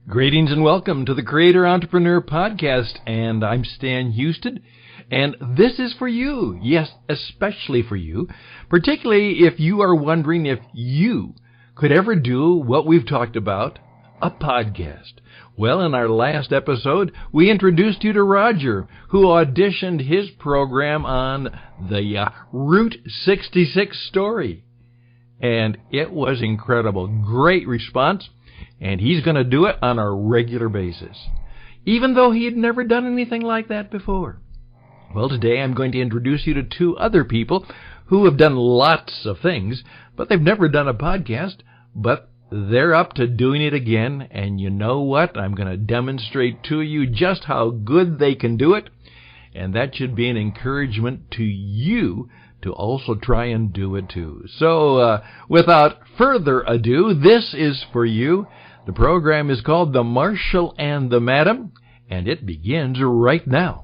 Greetings and welcome to the Creator Entrepreneur Podcast, and I'm Stan Houston, and this is for you, yes, especially for you, particularly if you are wondering if you could ever do what we've talked about, a podcast. Well, in our last episode, we introduced you to Roger, who auditioned his program on the Route 66 story, and it was incredible. Great response. And he's going to do it on a regular basis, even though he had never done anything like that before. Well, today I'm going to introduce you to two other people who have done lots of things, but they've never done a podcast, but they're up to doing it again. And you know what? I'm going to demonstrate to you just how good they can do it, and that should be an encouragement to you to also try and do it too. So, without further ado, this is for you. The program is called The Marshal and the Madam, and it begins right now.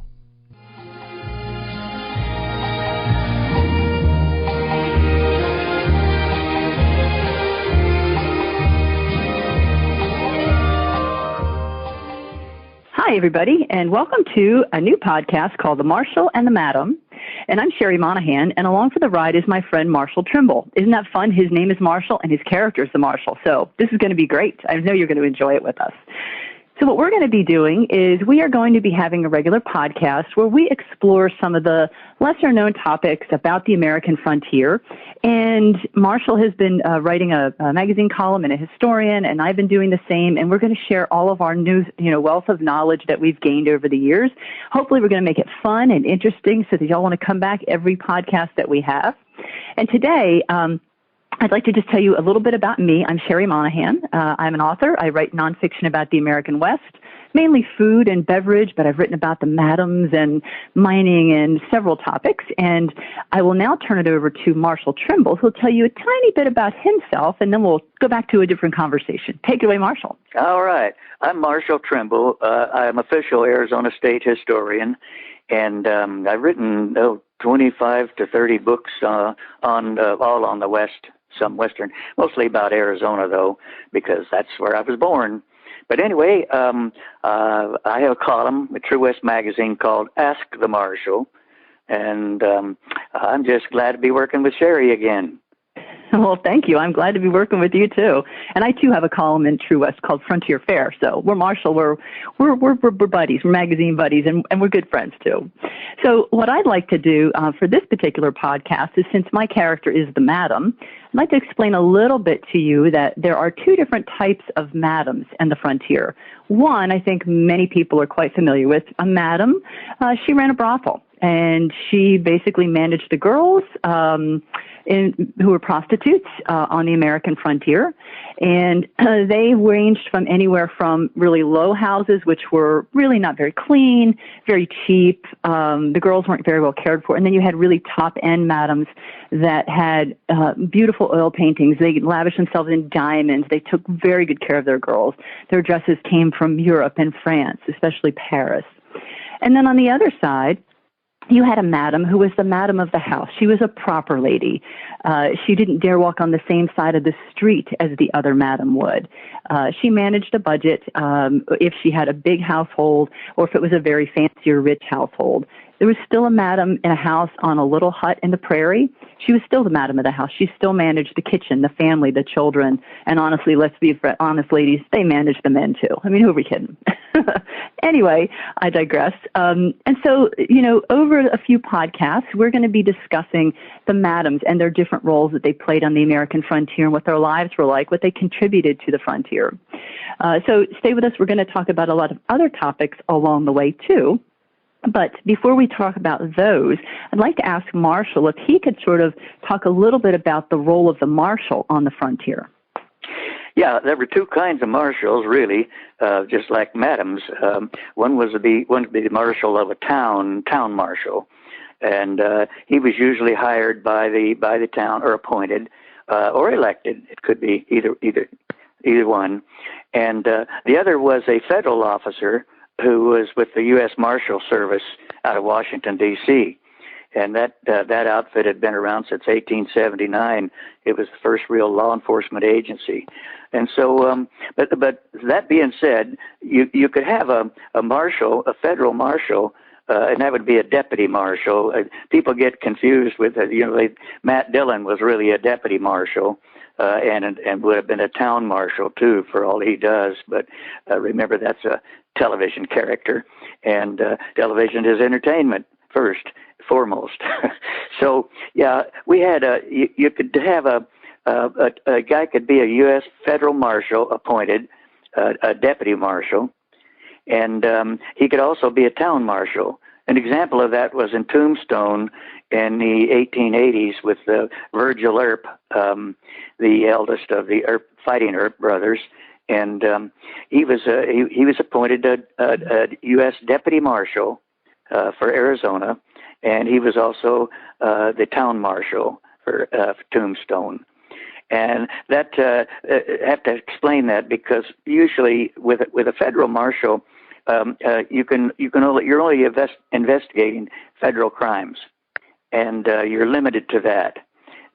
Hi, everybody, and welcome to a new podcast called The Marshal and the Madam. And I'm Sherry Monahan, and along for the ride is my friend Marshall Trimble. Isn't that fun? His name is Marshall, and his character is the Marshal. So this is going to be great. I know you're going to enjoy it with us. So what we're going to be doing is we are going to be having a regular podcast where we explore some of the lesser-known topics about the American frontier. And Marshall has been writing a magazine column and a historian, and I've been doing the same. And we're going to share all of our news, wealth of knowledge that we've gained over the years. Hopefully, we're going to make it fun and interesting so that y'all want to come back every podcast that we have. And today, I'd like to just tell you a little bit about me. I'm Sherry Monahan. I'm an author. I write nonfiction about the American West, mainly food and beverage, but I've written about the madams and mining and several topics. And I will now turn it over to Marshall Trimble, who'll tell you a tiny bit about himself, and then we'll go back to a different conversation. Take it away, Marshall. All right. I'm Marshall Trimble. I'm official Arizona State historian, and I've written 25 to 30 books all on the West. Some Western, mostly about Arizona, though, because that's where I was born. But anyway, I have a column at True West Magazine called Ask the Marshal, and I'm just glad to be working with Sherry again. Well, thank you. I'm glad to be working with you, too. And I, too, have a column in True West called Frontier Fare. So we're Marshall. We're buddies. We're magazine buddies, and we're good friends, too. So what I'd like to do for this particular podcast is, since my character is the madam, I'd like to explain a little bit to you that there are two different types of madams in the frontier. One, I think many people are quite familiar with. A madam, she ran a brothel, and she basically managed the girls who were prostitutes on the American frontier. And they ranged from anywhere from really low houses, which were really not very clean, very cheap. The girls weren't very well cared for. And then you had really top-end madams that had beautiful oil paintings. They lavished themselves in diamonds. They took very good care of their girls. Their dresses came from Europe and France, especially Paris. And then on the other side, you had a madam who was the madam of the house. She was a proper lady. She didn't dare walk on the same side of the street as the other madam would. She managed a budget if she had a big household or if it was a very fancy or rich household. There was still a madam in a house on a little hut in the prairie. She was still the madam of the house. She still managed the kitchen, the family, the children. And honestly, let's be honest, ladies, they managed the men too. I mean, who are we kidding? Anyway, I digress. And so, over a few podcasts, we're going to be discussing the madams and their different roles that they played on the American frontier and what their lives were like, what they contributed to the frontier. So stay with us. We're going to talk about a lot of other topics along the way too. But before we talk about those, I'd like to ask Marshall if he could sort of talk a little bit about the role of the marshal on the frontier. Yeah, there were two kinds of marshals, really, just like madams. One would be the marshal of a town marshal, and he was usually hired by the town or appointed or elected. It could be either one. And the other was a federal officer who was with the U.S. Marshal Service out of Washington, D.C., and that outfit had been around since 1879. It was the first real law enforcement agency. And so, but that being said, you could have a marshal, a federal marshal, and that would be a deputy marshal. People get confused with Matt Dillon was really a deputy marshal, and would have been a town marshal too for all he does. But remember, that's a television character, and television is entertainment foremost. So yeah, we had you could have a guy could be a U.S. federal marshal appointed, a deputy marshal, and he could also be a town marshal. An example of that was in Tombstone in the 1880s with Virgil Earp, the eldest of the fighting Earp brothers, and he was appointed a U.S. deputy marshal for Arizona, and he was also the town marshal for Tombstone. And that I have to explain that because usually with a federal marshal, you're only investigating federal crimes, and you're limited to that.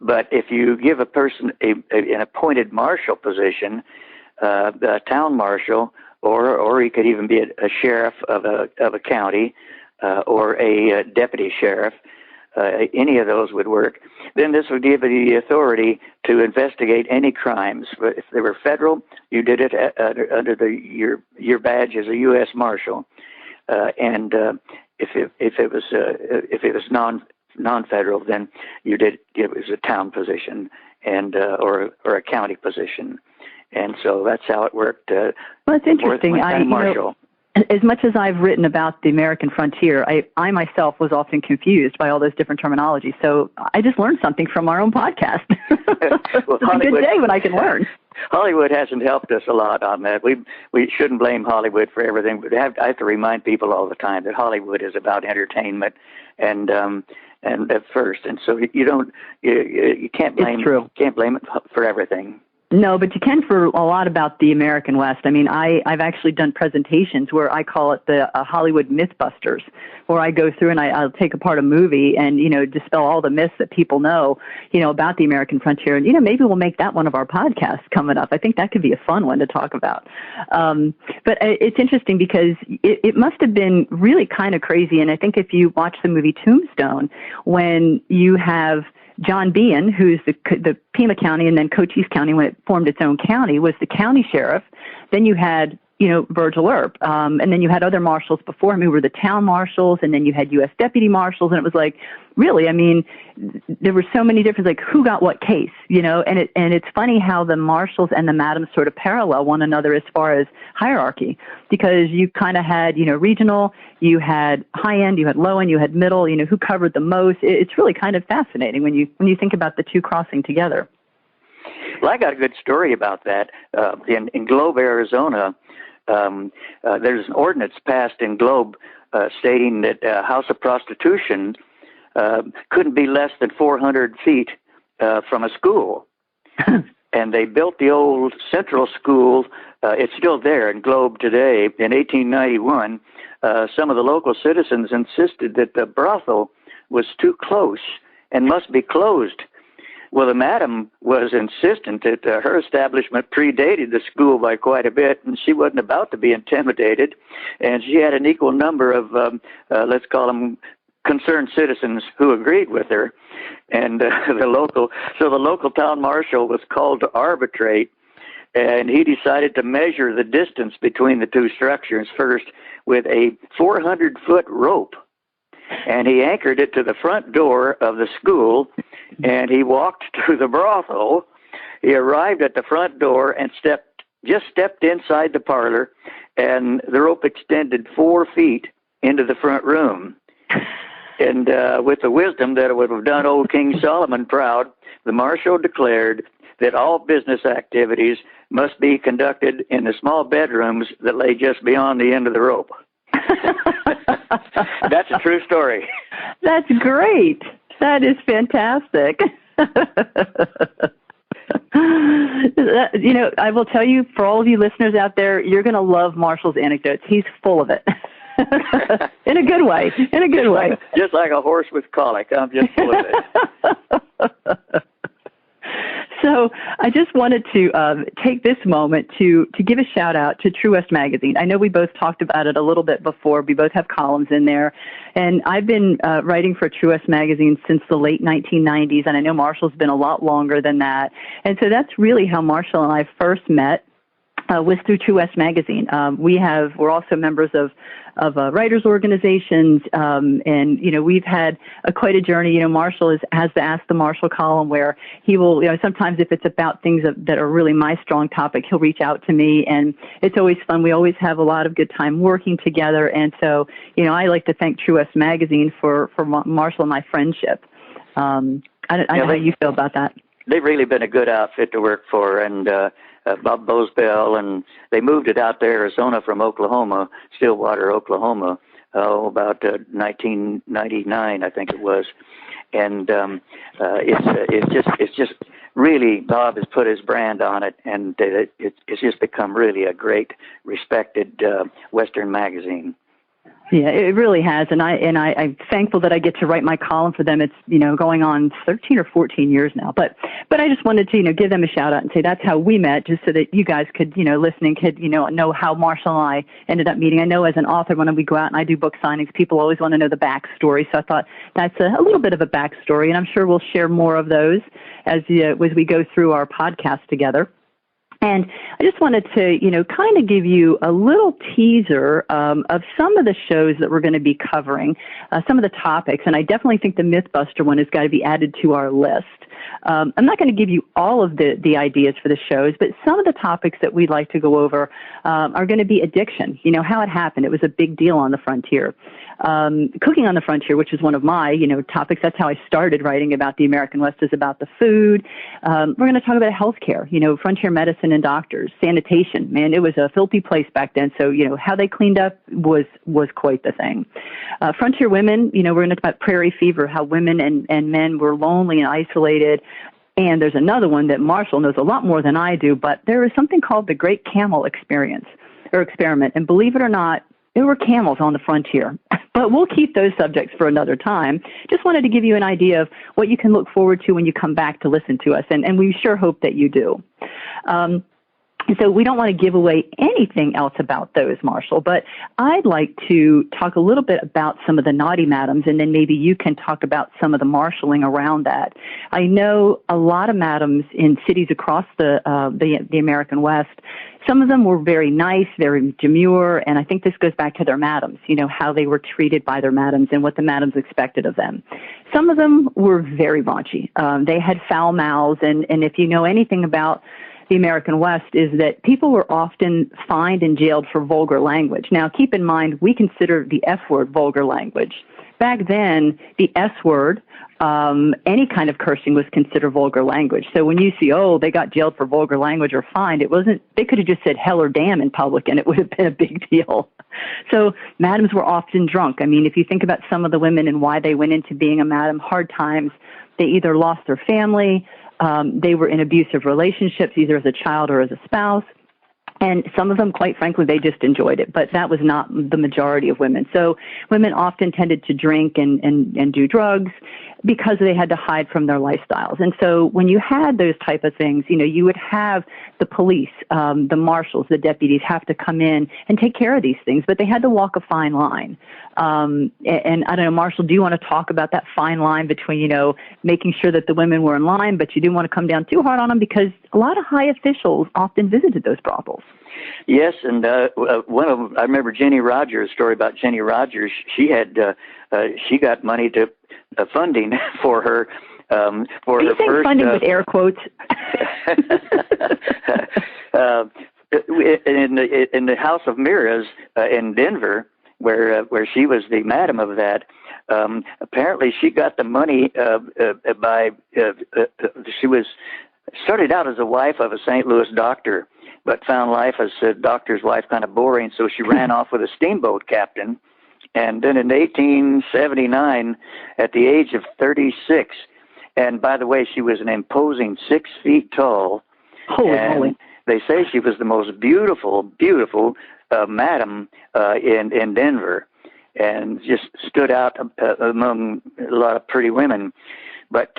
But if you give a person an appointed marshal position, a town marshal, or he could even be a sheriff of a county, or a deputy sheriff, any of those would work. Then this would give you the authority to investigate any crimes. If they were federal, you did it under your badge as a U.S. Marshal, and if it was non-federal, then it was a town position and or a county position, and so that's how it worked. Well, it's interesting. Marshal. As much as I've written about the American frontier, I myself was often confused by all those different terminologies. So I just learned something from our own podcast. Well, it's a good day when I can learn. Hollywood hasn't helped us a lot on that. We shouldn't blame Hollywood for everything. But I have to remind people all the time that Hollywood is about entertainment and at first, and so you can't blame it for everything. No, but you can for a lot about the American West. I mean, I've actually done presentations where I call it the Hollywood Mythbusters, where I go through and I'll take apart a movie and, dispel all the myths that people know, about the American frontier. And, maybe we'll make that one of our podcasts coming up. I think that could be a fun one to talk about. But it's interesting because it must have been really kind of crazy. And I think if you watch the movie Tombstone, when you have John Behan, who's the Pima County and then Cochise County when it formed its own county, was the county sheriff. Then you had, Virgil Earp, and then you had other marshals before him who were the town marshals, and then you had U.S. deputy marshals, and it was like, really, I mean, there were so many different, like, who got what case, and it's funny how the marshals and the madams sort of parallel one another as far as hierarchy, because you kind of had, regional, you had high end, you had low end, you had middle, who covered the most. It's really kind of fascinating when you think about the two crossing together. Well, I got a good story about that. In Globe, Arizona, there's an ordinance passed in Globe stating that a house of prostitution couldn't be less than 400 feet from a school. And they built the old Central School. It's still there in Globe today. In 1891, some of the local citizens insisted that the brothel was too close and must be closed. Well, the madam was insistent that her establishment predated the school by quite a bit, and she wasn't about to be intimidated. And she had an equal number of, let's call them concerned citizens who agreed with her. And the local town marshal was called to arbitrate, and he decided to measure the distance between the two structures first with a 400-foot rope. And he anchored it to the front door of the school, and he walked to the brothel. He arrived at the front door and stepped inside the parlor, and the rope extended 4 feet into the front room. And with the wisdom that would have done old King Solomon proud, the marshal declared that all business activities must be conducted in the small bedrooms that lay just beyond the end of the rope. That's a true story. That's great. That is fantastic. I will tell you, for all of you listeners out there, you're going to love Marshal's anecdotes. He's full of it. In a good way. In a good way. Just like a horse with colic. I'm just full of it. So I just wanted to take this moment to give a shout out to True West Magazine. I know we both talked about it a little bit before. We both have columns in there. And I've been writing for True West Magazine since the late 1990s, and I know Marshal's been a lot longer than that. And so that's really how Marshall and I first met. Was through True West Magazine. We're also members of writers organizations, and we've had quite a journey. Marshall has the Ask the Marshal column where he will, sometimes if it's about things that are really my strong topic, he'll reach out to me, and it's always fun. We always have a lot of good time working together, and so I like to thank True West Magazine for Marshall and my friendship. I don't know how you feel about that. They've really been a good outfit to work for, and Bob Bosbell, and they moved it out to Arizona from Oklahoma, Stillwater, Oklahoma, about 1999, I think it was. And it's just really, Bob has put his brand on it, and it's just become really a great, respected Western magazine. Yeah, it really has, and I'm thankful that I get to write my column for them. It's going on 13 or 14 years now, but I just wanted to give them a shout out and say that's how we met, just so that you guys could listening could know how Marshall and I ended up meeting. I know as an author, when we go out and I do book signings, people always want to know the backstory, so I thought that's a little bit of a backstory, and I'm sure we'll share more of those as we go through our podcast together. And I just wanted to, kind of give you a little teaser of some of the shows that we're going to be covering, some of the topics. And I definitely think the Mythbuster one has got to be added to our list. I'm not going to give you all of the ideas for the shows, but some of the topics that we'd like to go over are going to be addiction, how it happened. It was a big deal on the frontier. Cooking on the Frontier, which is one of my, topics. That's how I started writing about the American West, is about the food. We're going to talk about healthcare, frontier medicine and doctors, sanitation. Man, it was a filthy place back then. So, how they cleaned up was quite the thing. Frontier women, we're going to talk about prairie fever, how women and men were lonely and isolated. And there's another one that Marshall knows a lot more than I do, but there is something called the Great Camel Experiment. And believe it or not, there were camels on the frontier, but we'll keep those subjects for another time. Just wanted to give you an idea of what you can look forward to when you come back to listen to us, and we sure hope that you do. So we don't want to give away anything else about those, Marshall, but I'd like to talk a little bit about some of the naughty madams, and then maybe you can talk about some of the marshalling around that. I know a lot of madams in cities across the American West. Some of them were very nice, very demure, and I think this goes back to their madams, how they were treated by their madams and what the madams expected of them. Some of them were very raunchy. They had foul mouths, and if you know anything about the American West, is that people were often fined and jailed for vulgar language. Now, keep in mind, we consider the F word vulgar language. Back then, the S word, any kind of cursing was considered vulgar language. So when you see, they got jailed for vulgar language or fined, they could have just said hell or damn in public and it would have been a big deal. So madams were often drunk. I mean, if you think about some of the women and why they went into being a madam, hard times, they either lost their family, they were in abusive relationships, either as a child or as a spouse. And some of them, quite frankly, they just enjoyed it, but that was not the majority of women. So women often tended to drink and do drugs because they had to hide from their lifestyles. And so when you had those type of things, you would have the police, the marshals, the deputies have to come in and take care of these things, but they had to walk a fine line. And I don't know, Marshall, do you want to talk about that fine line between, making sure that the women were in line, but you didn't want to come down too hard on them because a lot of high officials often visited those brothels? Yes, and one of them, I remember Jenny Rogers, story about Jenny Rogers. She had she got money to funding for her for her first funding with air quotes. In the House of Mirrors in Denver, where she was the madam of that. Apparently, she got the money by she was started out as a wife of a St. Louis doctor, but found life as a doctor's wife kind of boring, so she ran off with a steamboat captain. And then in 1879, at the age of 36, and by the way, she was an imposing 6 feet tall. Holy moly. They say she was the most beautiful madam in Denver, and just stood out among a lot of pretty women. But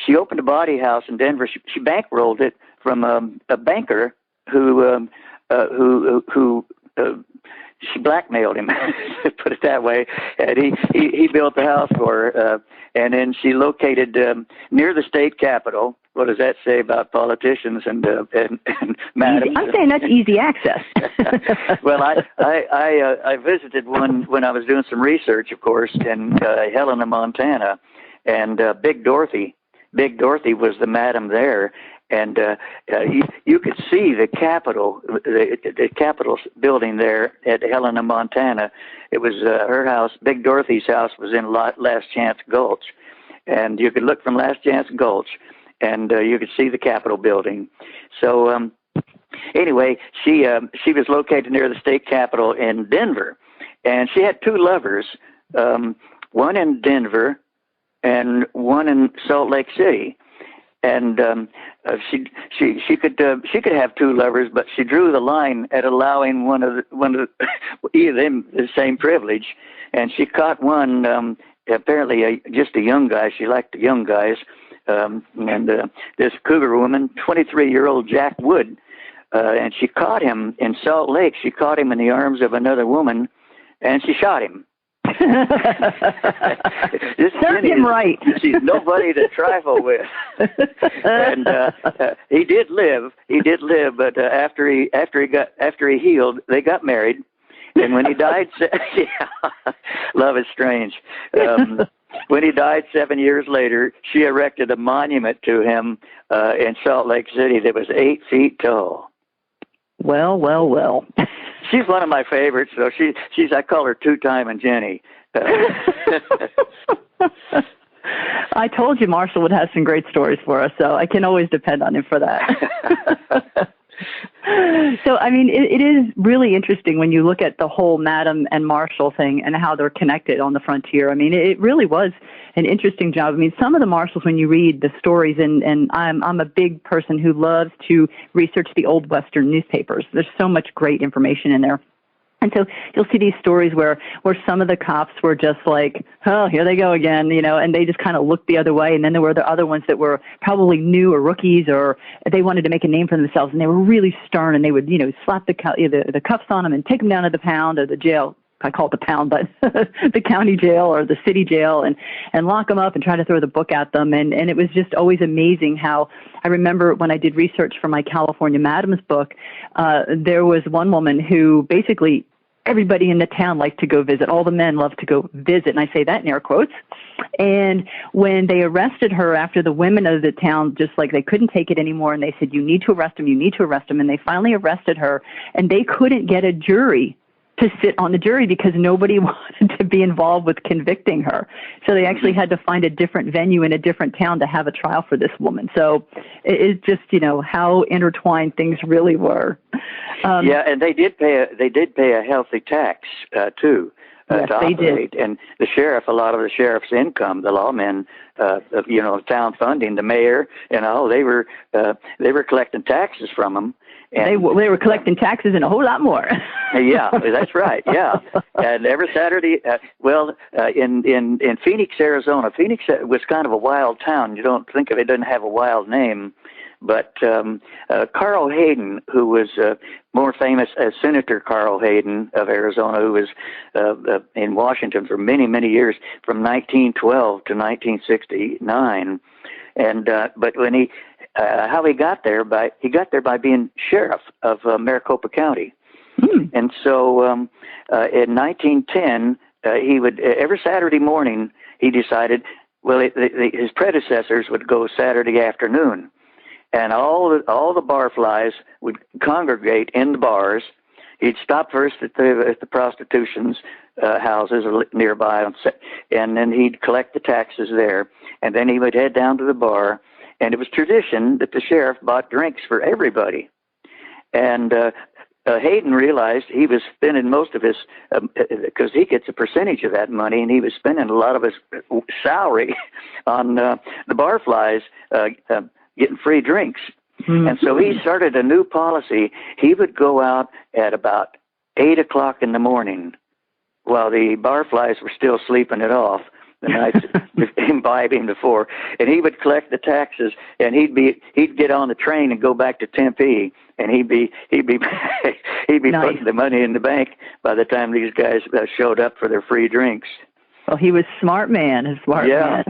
she opened a body house in Denver. She bankrolled it from a banker who she blackmailed him, put it that way. And he built the house for her. And then she located near the state capitol. What does that say about politicians and madams? I'm saying that's easy access. Well, I visited one when I was doing some research, of course, in Helena, Montana, and Big Dorothy. Big Dorothy was the madam there. And you could see the Capitol, the Capitol building there at Helena, Montana. It was her house. Big Dorothy's house was in Last Chance Gulch, and you could look from Last Chance Gulch, and you could see the Capitol building. So anyway, she was located near the state capitol in Denver, and she had two lovers, one in Denver and one in Salt Lake City. And she could have two lovers, but she drew the line at allowing one of either of them the same privilege. And she caught one, apparently just a young guy. She liked the young guys. And this cougar woman, 23-year-old Jack Wood, and she caught him in Salt Lake. She caught him in the arms of another woman, and she shot him. Serve him right. She's nobody to trifle with. And he did live, but after he healed, they got married. And when he died, yeah, love is strange. When he died 7 years later, she erected a monument to him in Salt Lake City that was 8 feet tall. Well. She's one of my favorites, though. She's I call her Two-Time and Jenny. I told you Marshall would have some great stories for us, so I can always depend on him for that. So, I mean, it is really interesting when you look at the whole Madam and Marshal thing and how they're connected on the frontier. I mean, it really was an interesting job. I mean, some of the Marshals, when you read the stories, and I'm a big person who loves to research the old Western newspapers. There's so much great information in there. And so you'll see these stories where some of the cops were just like, oh, here they go again, you know, and they just kind of looked the other way. And then there were the other ones that were probably new or rookies, or they wanted to make a name for themselves, and they were really stern, and they would, you know, slap the cuffs on them and take them down to the pound or the jail. I call it the pound, but the county jail or the city jail, and lock them up and try to throw the book at them. And it was just always amazing how I remember when I did research for my California Madams book, there was one woman who basically everybody in the town liked to go visit. All the men loved to go visit, and I say that in air quotes. And when they arrested her after the women of the town, just like they couldn't take it anymore, and they said, you need to arrest him, and they finally arrested her, and they couldn't get a jury to sit on the jury because nobody wanted to be involved with convicting her. So they actually had to find a different venue in a different town to have a trial for this woman. So it's just, you know, how intertwined things really were. Yeah, and they did pay a healthy tax too. Yes, to they operate. did. And the sheriff, a lot of the sheriff's income, the lawmen, you know, town funding, the mayor, you know, they were collecting taxes from them. And they were collecting taxes and a whole lot more. Yeah, that's right. Yeah, and every Saturday, in Phoenix, Arizona. Phoenix was kind of a wild town. You don't think of it; doesn't have a wild name. But Carl Hayden, who was more famous as Senator Carl Hayden of Arizona, who was in Washington for many, many years, from 1912 to 1969, and but when how he got there by being sheriff of Maricopa County. And so in 1910 he would every Saturday morning he decided, well, his predecessors would go Saturday afternoon, and all the barflies would congregate in the bars. He'd stop first at the prostitutions houses nearby, and then he'd collect the taxes there, and then he would head down to the bar. And it was tradition that the sheriff bought drinks for everybody. And Hayden realized he was spending most of his, because he gets a percentage of that money, and he was spending a lot of his salary on the barflies getting free drinks. Mm-hmm. And so he started a new policy. He would go out at about 8 o'clock in the morning, while the barflies were still sleeping it off the night imbibing before, and he would collect the taxes, and he'd get on the train and go back to Tempe, and he'd be nice. Putting the money in the bank by the time these guys showed up for their free drinks. Well, he was a smart man. Yeah.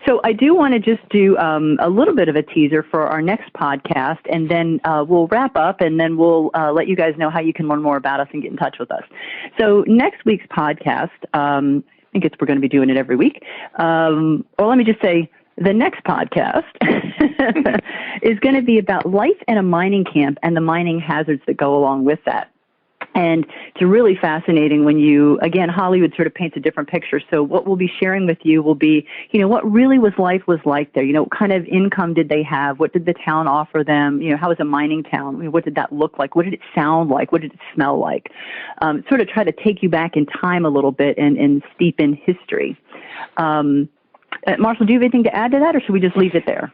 So I do want to just do a little bit of a teaser for our next podcast, and then we'll wrap up, and then we'll let you guys know how you can learn more about us and get in touch with us. So next week's podcast, I think we're going to be doing it every week. Or let me just say, the next podcast is going to be about life in a mining camp and the mining hazards that go along with that. And it's really fascinating when again, Hollywood sort of paints a different picture. So what we'll be sharing with you will be, what really life was like there. What kind of income did they have? What did the town offer them? How was a mining town? What did that look like? What did it sound like? What did it smell like? Sort of try to take you back in time a little bit and steep in history. Marshall, do you have anything to add to that, or should we just leave it there?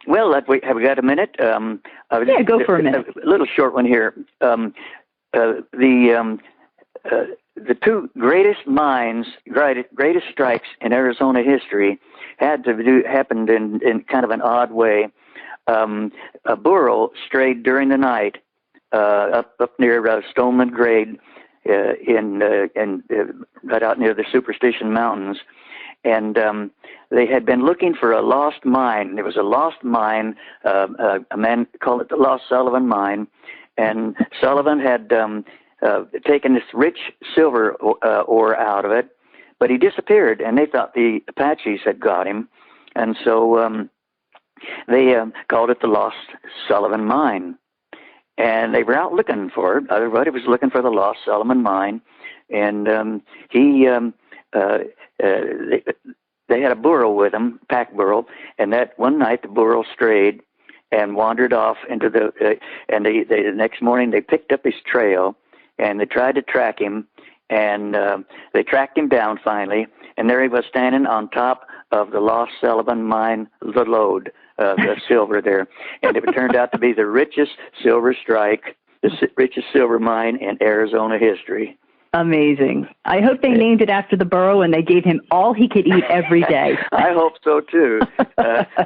Well, have we got a minute? Yeah, go for a minute. A little short one here. The two greatest strikes in Arizona history happened in kind of an odd way. A burro strayed during the night up near Stoneman Grade right out near the Superstition Mountains, and they had been looking for a lost mine. There was a lost mine. A man called it the Lost Sullivan Mine. And Sullivan had taken this rich silver ore out of it, but he disappeared, and they thought the Apaches had got him. And so they called it the Lost Sullivan Mine. And they were out looking for it. Everybody was looking for the Lost Sullivan Mine. And they had a burro with them, pack burro, and that one night the burro strayed and wandered off into the next morning they picked up his trail, and they tried to track him, and they tracked him down finally, and there he was standing on top of the Lost Sullivan Mine, the lode of the silver there, and it turned out to be the richest silver strike, the richest silver mine in Arizona history. Amazing. I hope they named it after the burro and they gave him all he could eat every day. I hope so too.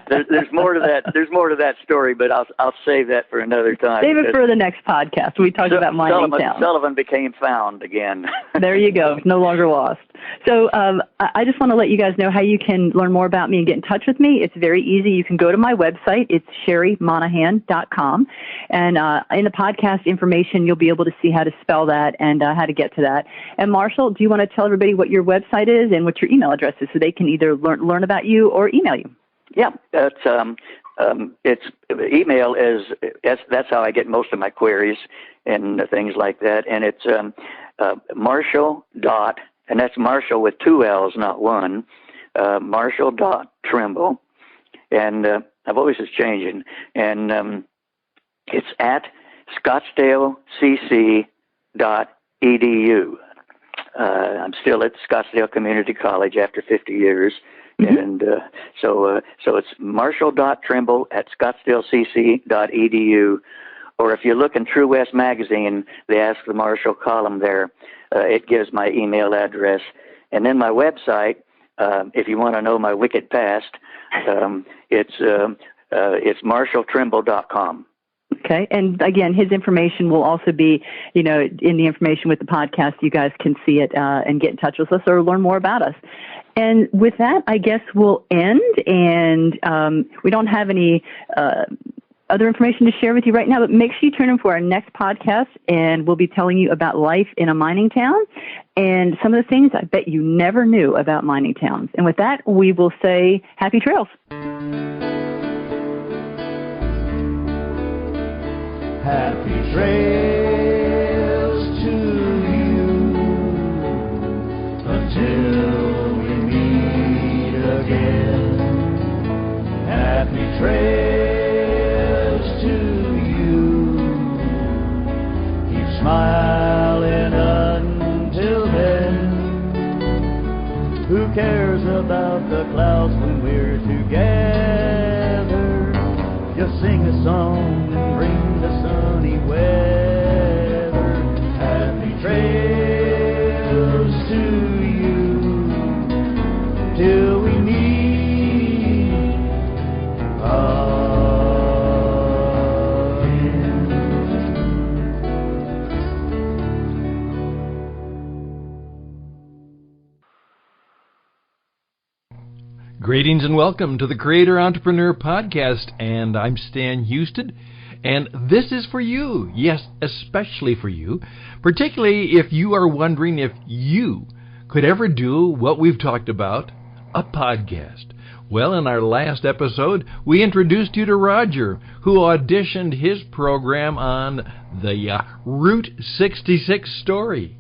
There's more to that. There's more to that story, but I'll save that for another time. Save it for the next podcast. We talked about mining town. Sullivan became found again. There you go. No longer lost. So I just want to let you guys know how you can learn more about me and get in touch with me. It's very easy. You can go to my website. It's SherryMonahan.com. And in the podcast information, you'll be able to see how to spell that and how to get to that. And Marshall, do you want to tell everybody what your website is and what your email address is so they can either learn about you or email you? Yeah, it's email that's how I get most of my queries and things like that. And it's Marshal . And that's Marshall with 2 L's, not one. Marshal.Trimble. And I've always is changing. And it's at ScottsdaleCC.edu. I'm still at Scottsdale Community College after 50 years. Mm-hmm. And so it's Marshal.Trimble at ScottsdaleCC.edu. Or if you look in True West Magazine, the Ask the Marshal column there, it gives my email address. And then my website, if you want to know my wicked past, it's MarshallTrimble.com. Okay. And again, his information will also be, in the information with the podcast. You guys can see it and get in touch with us or learn more about us. And with that, I guess we'll end. And we don't have any other information to share with you right now, but make sure you tune in for our next podcast, and we'll be telling you about life in a mining town and some of the things I bet you never knew about mining towns. And with that, we will say happy trails. Happy trails to you until we meet again. Happy trails to you. Keep smiling until then. Who cares about the clouds when we're together? Just sing a song and bring the sunny weather. Greetings and welcome to the Creator Entrepreneur Podcast, and I'm Stan Houston, and this is for you, yes, especially for you, particularly if you are wondering if you could ever do what we've talked about, a podcast. Well, in our last episode, we introduced you to Roger, who auditioned his program on the Route 66 story,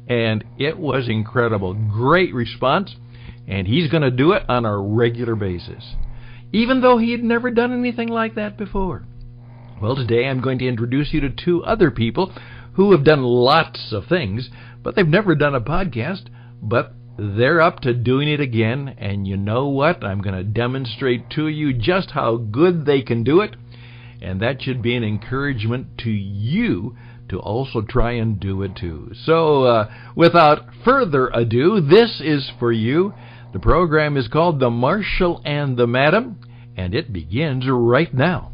and it was incredible. Great response. And he's going to do it on a regular basis, even though he had never done anything like that before. Well, today I'm going to introduce you to two other people who have done lots of things, but they've never done a podcast, but they're up to doing it again. And you know what? I'm going to demonstrate to you just how good they can do it, and that should be an encouragement to you to also try and do it too. So, without further ado, this is for you. The program is called The Marshal and the Madam, and it begins right now.